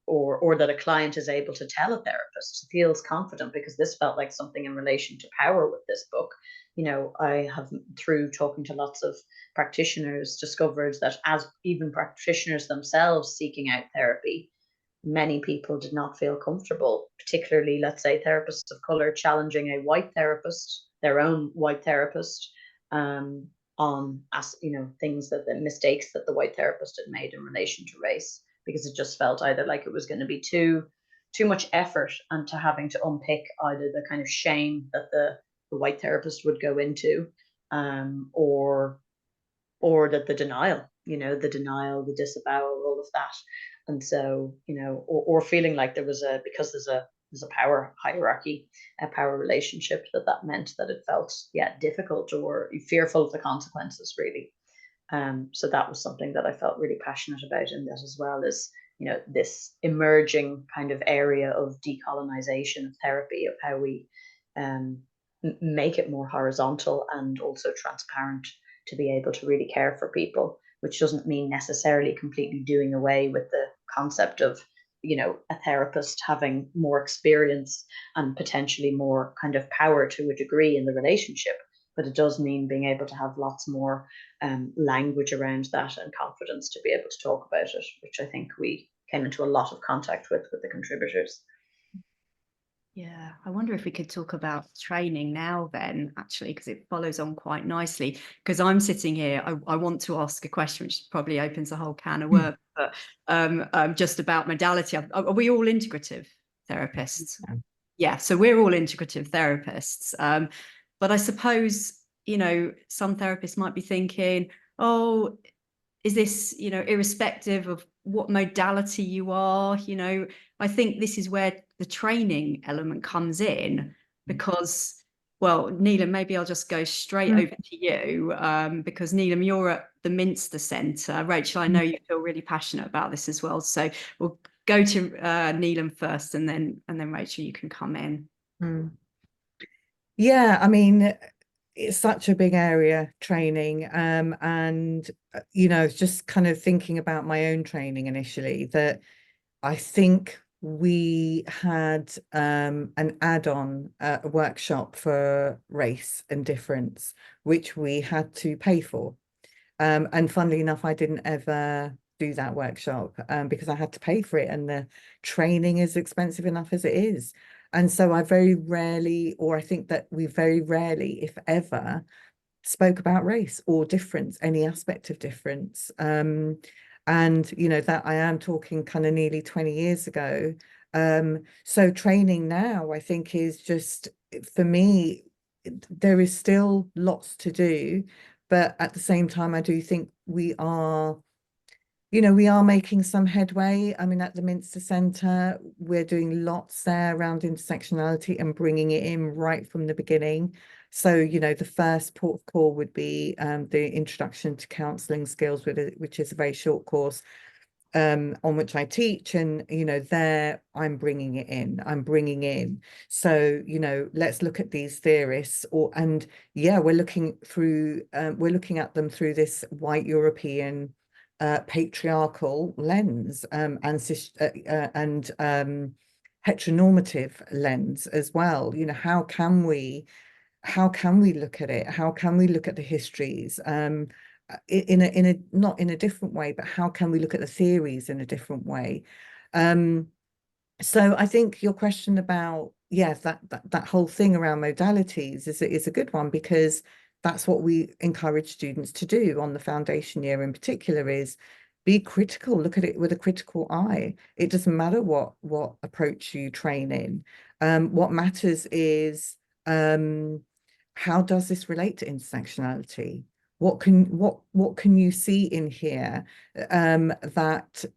or that a client is able to tell a therapist, feels confident, because this felt like something in relation to power with this book. I have, through talking to lots of practitioners, discovered that as even practitioners themselves seeking out therapy, many people did not feel comfortable, particularly, let's say, therapists of color challenging a white therapist, their own white therapist, on things, that the mistakes that the white therapist had made in relation to race, because it just felt either like it was going to be too much effort, and to having to unpick either the kind of shame that the white therapist would go into, or that the denial, the disavowal, all of that. And so, or feeling like there was because there's a power hierarchy, a power relationship, that meant that it felt, difficult or fearful of the consequences, really. So that was something that I felt really passionate about in that, as well as, this emerging kind of area of decolonization of therapy, of how we make it more horizontal and also transparent, to be able to really care for people, which doesn't mean necessarily completely doing away with the concept of, a therapist having more experience and potentially more kind of power to a degree in the relationship. But it does mean being able to have lots more language around that and confidence to be able to talk about it, which I think we came into a lot of contact with the contributors. Yeah, I wonder if we could talk about training now then, actually, because it follows on quite nicely. Because I'm sitting here, I want to ask a question which probably opens a whole can of worms, but just about modality. Are we all integrative therapists? Yeah, so we're all integrative therapists. But I suppose, some therapists might be thinking, oh, is this, irrespective of what modality you are, I think this is where the training element comes in, because, well, Neelam, maybe I'll just go straight over to you, because Neelam, you're at the Minster Centre. Rachel, I know you feel really passionate about this as well. So we'll go to Neelam first, and then Rachel, you can come in. Yeah, I mean, it's such a big area, training, and just kind of thinking about my own training initially, that I think we had an add-on workshop for race and difference, which we had to pay for, and funnily enough, I didn't ever do that workshop because I had to pay for it, and the training is expensive enough as it is. And so I very rarely, or I think that we very rarely, if ever, spoke about race or difference, any aspect of difference. And, that I am talking kind of nearly 20 years ago. So training now, I think, is just, for me, there is still lots to do. But at the same time, I do think we are making some headway. I mean, at the Minster Centre, we're doing lots there around intersectionality and bringing it in right from the beginning. So, the first port of call would be the Introduction to Counselling Skills, which is a very short course on which I teach. And, there I'm bringing it in. So, let's look at these theorists, we're looking at them through this white European patriarchal lens, and heteronormative lens as well. How can we look at it? How can we look at the histories in a not in a different way, but how can we look at the theories in a different way? So I think your question about, that whole thing around modalities is a good one, because that's what we encourage students to do on the foundation year in particular, is be critical, look at it with a critical eye. It doesn't matter what approach you train in. What matters is how does this relate to intersectionality? What can you see in here that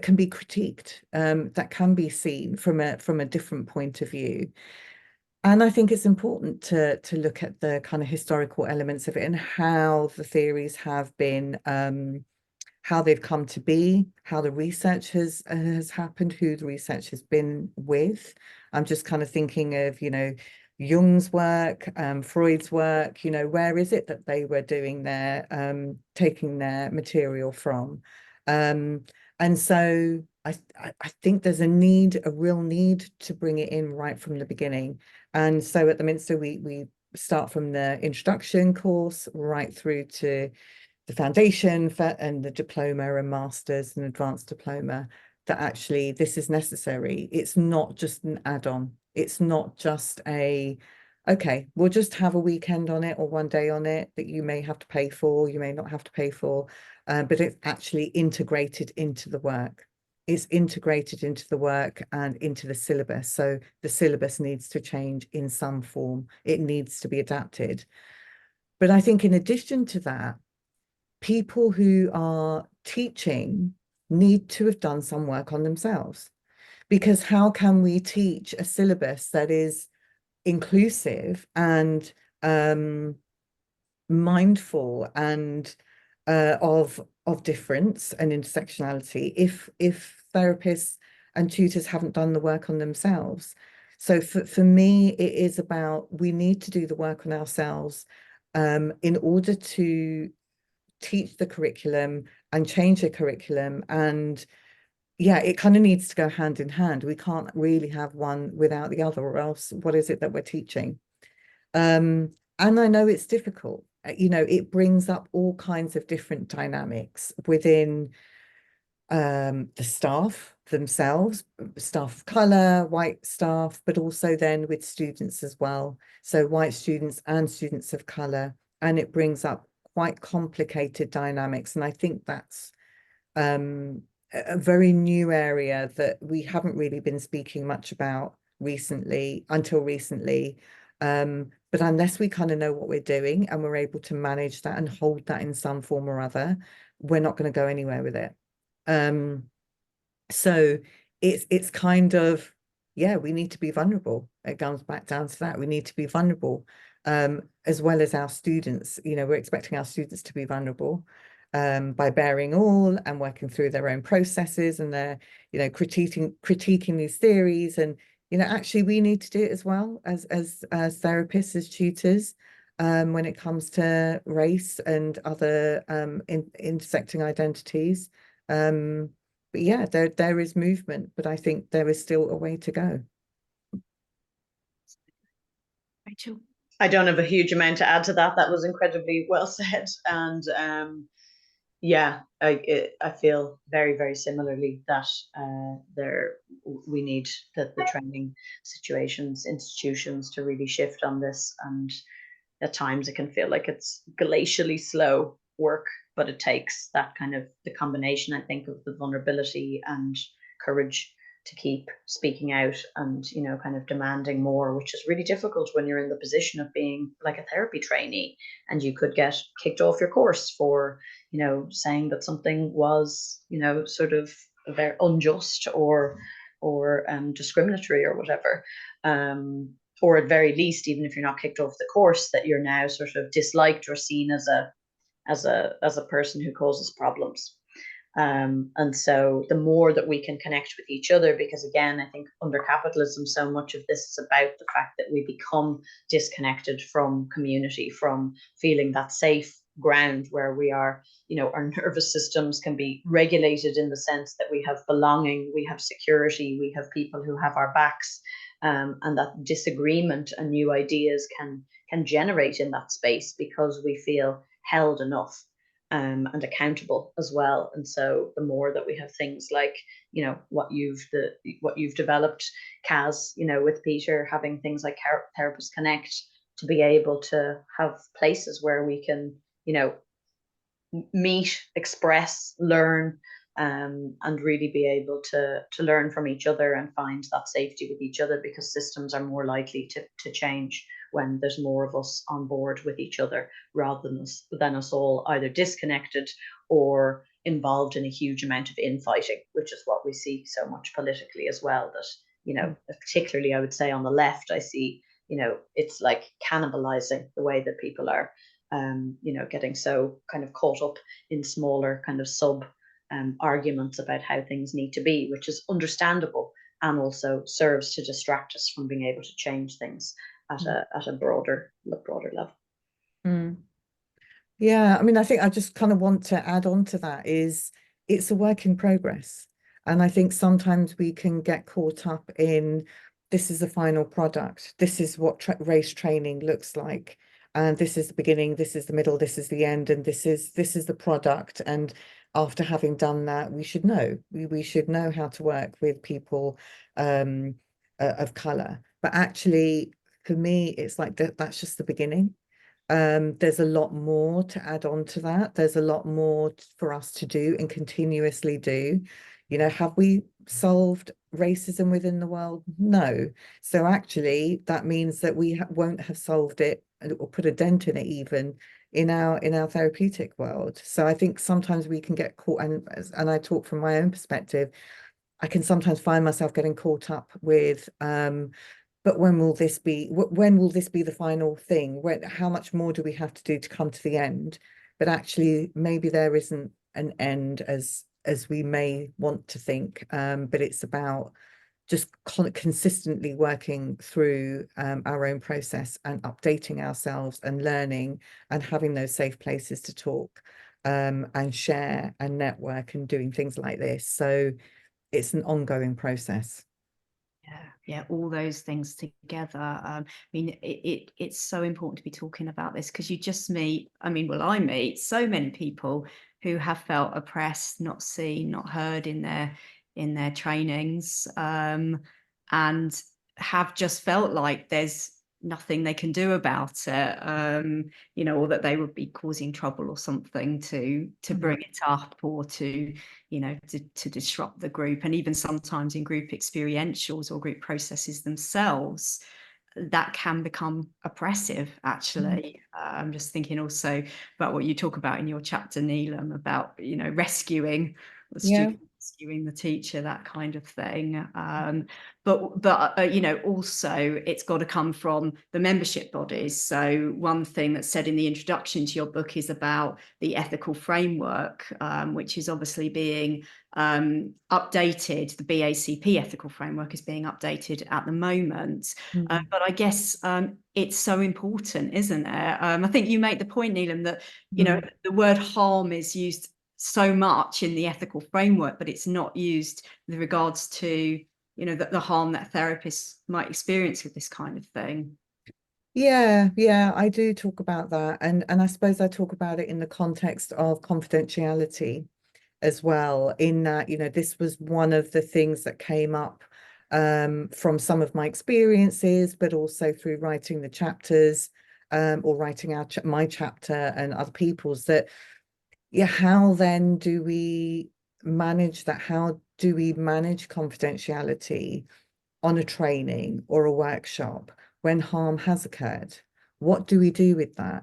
can be critiqued, that can be seen from a different point of view. And I think it's important to look at the kind of historical elements of it and how the theories have been, how they've come to be, how the research has happened, who the research has been with. I'm just kind of thinking of, you know, Jung's work, Freud's work, you know, where is it that they were doing their, taking their material from? And so I think there's a real need to bring it in right from the beginning. And so at the Minster, we start from the introduction course right through to the foundation and the diploma and masters and advanced diploma, that actually this is necessary. It's not just an add-on. It's not just okay, we'll just have a weekend on it or one day on it that you may have to pay for, you may not have to pay for, but it's actually integrated into the work. It's integrated into the work and into the syllabus. So the syllabus needs to change in some form. It needs to be adapted. But I think in addition to that, people who are teaching need to have done some work on themselves, because how can we teach a syllabus that is inclusive and mindful and of difference and intersectionality if therapists and tutors haven't done the work on themselves? So for me, it is about, we need to do the work on ourselves in order to teach the curriculum and change the curriculum. And yeah, it kind of needs to go hand in hand. We can't really have one without the other, or else what is it that we're teaching? And I know it's difficult. You know, it brings up all kinds of different dynamics within the staff themselves, staff of colour, white staff, but also then with students as well. So white students and students of colour, and it brings up quite complicated dynamics. And I think that's a very new area that we haven't really been speaking much about until recently. But unless we kind of know what we're doing and we're able to manage that and hold that in some form or other, we're not going to go anywhere with it. So it's kind of, yeah, we need to be vulnerable. It comes back down to that. We need to be vulnerable, as well as our students. You know, we're expecting our students to be vulnerable by bearing all and working through their own processes, and they're, you know, critiquing these theories. And, you know, actually we need to do it as well as therapists, as tutors, when it comes to race and other intersecting identities. But yeah, there is movement, but I think there is still a way to go. Rachel? I don't have a huge amount to add to that. That was incredibly well said. And yeah, I feel very, very similarly that we need the training situations, institutions to really shift on this. And at times it can feel like it's glacially slow work, but it takes that kind of the combination, I think, of the vulnerability and courage to keep speaking out and, you know, kind of demanding more, which is really difficult when you're in the position of being like a therapy trainee, and you could get kicked off your course for, you know, saying that something was, you know, sort of very unjust or discriminatory or whatever. Or at very least, even if you're not kicked off the course, that you're now sort of disliked or seen as a person who causes problems. And so the more that we can connect with each other, because again, I think under capitalism, so much of this is about the fact that we become disconnected from community, from feeling that safe ground where we are, you know, our nervous systems can be regulated in the sense that we have belonging, we have security, we have people who have our backs. And that disagreement and new ideas can generate in that space because we feel held enough and accountable as well. And so the more that we have things like, you know, what you've developed, Caz, you know, with Peter, having things like Therapists Connect, to be able to have places where we can, you know, meet, express, learn, and really be able to learn from each other and find that safety with each other, because systems are more likely to change when there's more of us on board with each other, rather than us all either disconnected or involved in a huge amount of infighting, which is what we see so much politically as well. That, you know, particularly I would say on the left, I see, you know, it's like cannibalizing the way that people are, you know, getting so kind of caught up in smaller kind of sub arguments about how things need to be, which is understandable and also serves to distract us from being able to change things at a broader level. Mm. Yeah, I mean, I think I just kind of want to add on to that is it's a work in progress. And I think sometimes we can get caught up in this is the final product. This is what race training looks like. And this is the beginning, this is the middle, this is the end, and this is the product. And after having done that, we should know. We should know how to work with people of color. But actually, for me, it's like that's just the beginning. There's a lot more to add on to that. There's a lot more for us to do and continuously do. You know, have we solved racism within the world? No. So actually, that means that we won't have solved it or put a dent in it even in our therapeutic world. So I think sometimes we can get caught, and I talk from my own perspective, I can sometimes find myself getting caught up with but when will this be the final thing? How much more do we have to do to come to the end? But actually, maybe there isn't an end as we may want to think. But it's about just consistently working through our own process and updating ourselves and learning and having those safe places to talk and share and network and doing things like this. So it's an ongoing process. Yeah, all those things together. I mean, it's so important to be talking about this, because you just meet, I mean, well, I meet so many people who have felt oppressed, not seen, not heard in their trainings, and have just felt like there's nothing they can do about it, you know, or that they would be causing trouble or something to bring it up, or to, you know, to disrupt the group. And even sometimes in group experientials or group processes themselves, that can become oppressive, actually. I'm just thinking also about what you talk about in your chapter, Neelam, about, you know, rescuing the student, rescuing the teacher, that kind of thing. But you know, also it's got to come from the membership bodies. So one thing that's said in the introduction to your book is about the ethical framework, which is obviously being updated. The BACP ethical framework is being updated at the moment. But I guess it's so important, isn't it? I think you make the point, Neelam, that, you know, the word harm is used so much in the ethical framework, but it's not used with regards to, you know, the harm that therapists might experience with this kind of thing. Yeah, I do talk about that. And I suppose I talk about it in the context of confidentiality as well, in that, you know, this was one of the things that came up from some of my experiences, but also through writing the chapters or writing out my chapter and other people's, that, yeah, how then do we manage that? How do we manage confidentiality on a training or a workshop when harm has occurred? What do we do with that?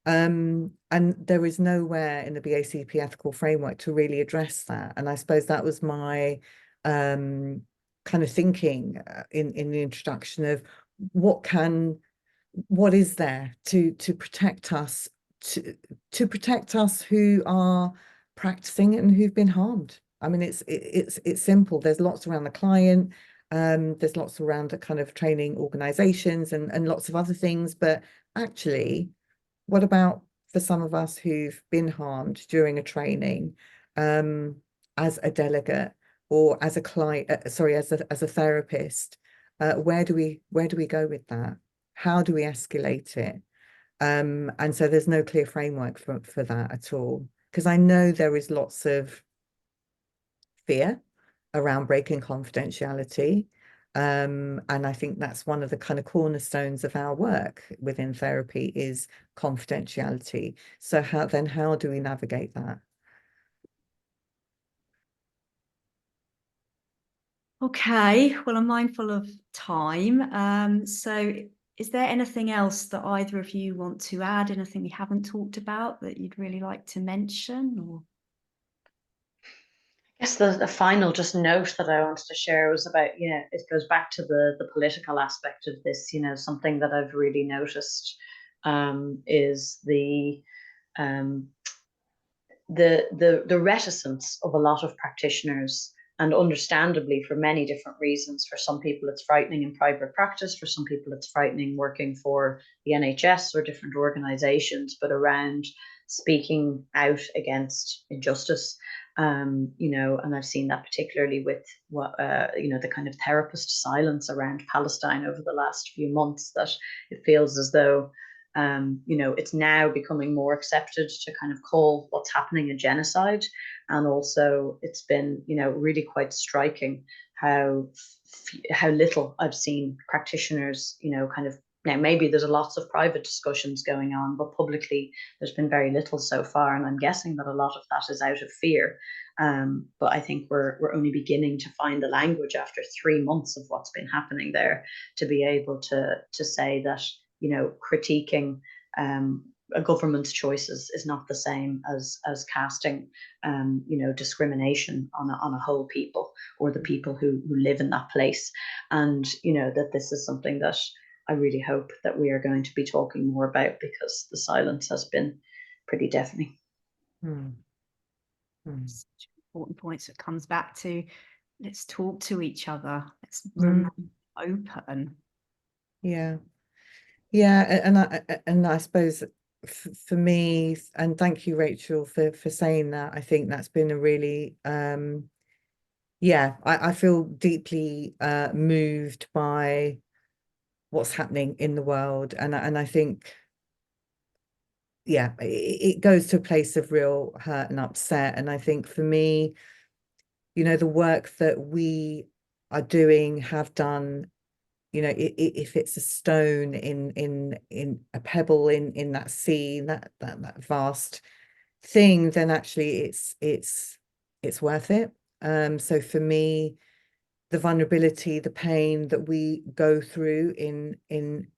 And there is nowhere in the BACP ethical framework to really address that. And I suppose that was my kind of thinking in the introduction of what is there to protect us, to protect us who are practicing and who've been harmed. I mean, it's simple. There's lots around the client, there's lots around the kind of training organizations and lots of other things. But actually, what about for some of us who've been harmed during a training, as a delegate or as a client, sorry, as a therapist? Where do we go with that? How do we escalate it? And so there's no clear framework for that at all, because I know there is lots of fear around breaking confidentiality. And I think that's one of the kind of cornerstones of our work within therapy is confidentiality. So how do we navigate that? Okay, well, I'm mindful of time. So is there anything else that either of you want to add? Anything we haven't talked about that you'd really like to mention? Or I guess the final just note that I wanted to share was about, it goes back to the political aspect of this, something that I've really noticed is um, the reticence of a lot of practitioners, and understandably for many different reasons. For some people it's frightening in private practice, for some people it's frightening working for the NHS or different organizations, but around speaking out against injustice. And I've seen that particularly with the kind of therapist silence around Palestine over the last few months, that it feels as though it's now becoming more accepted to kind of call what's happening a genocide. And also it's been, really quite striking how little I've seen practitioners, kind of, now maybe there's lots of private discussions going on, but publicly there's been very little so far. And I'm guessing that a lot of that is out of fear. But I think we're only beginning to find the language after 3 months of what's been happening there, to be able to say that, critiquing a government's choices is not the same as casting discrimination on a whole people, or the people who live in that place. And that this is something that I really hope that we are going to be talking more about, because the silence has been pretty deafening. such important points. It comes back to, let's talk to each other. Let's remain open. Yeah. And I suppose for me, and thank you, Rachel, for saying that. I think that's been a really I feel deeply moved by what's happening in the world, and I think it goes to a place of real hurt and upset. And I think for me, the work that we are doing, have done, if it's a stone in a pebble in that sea, that vast thing, then actually it's worth it. So for me, the vulnerability, the pain that we go through in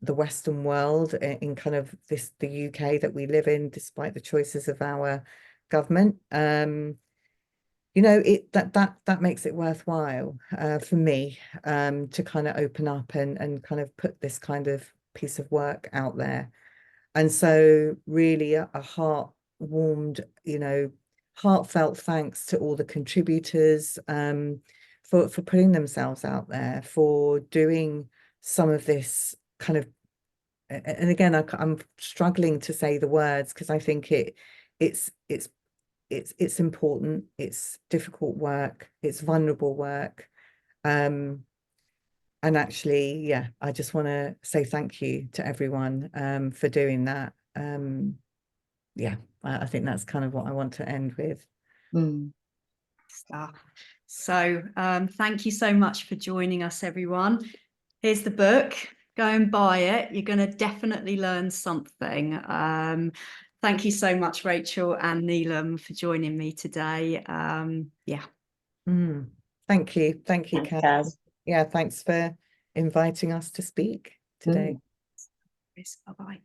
the Western world, in kind of the UK that we live in, despite the choices of our government, that makes it worthwhile for me to kind of open up and kind of put this kind of piece of work out there. And so really a heart-warmed, heartfelt thanks to all the contributors for putting themselves out there, for doing some of this kind of, and again, I'm struggling to say the words, because I think it's important, it's difficult work, it's vulnerable work. And actually, I just want to say thank you to everyone for doing that. I think that's kind of what I want to end with. Stuff. So thank you so much for joining us, everyone. Here's the book. Go and buy it. You're going to definitely learn something. Thank you so much, Rachel and Neelam, for joining me today. Thank you, Thanks, Caz. Caz. Thanks for inviting us to speak today. Bye-bye.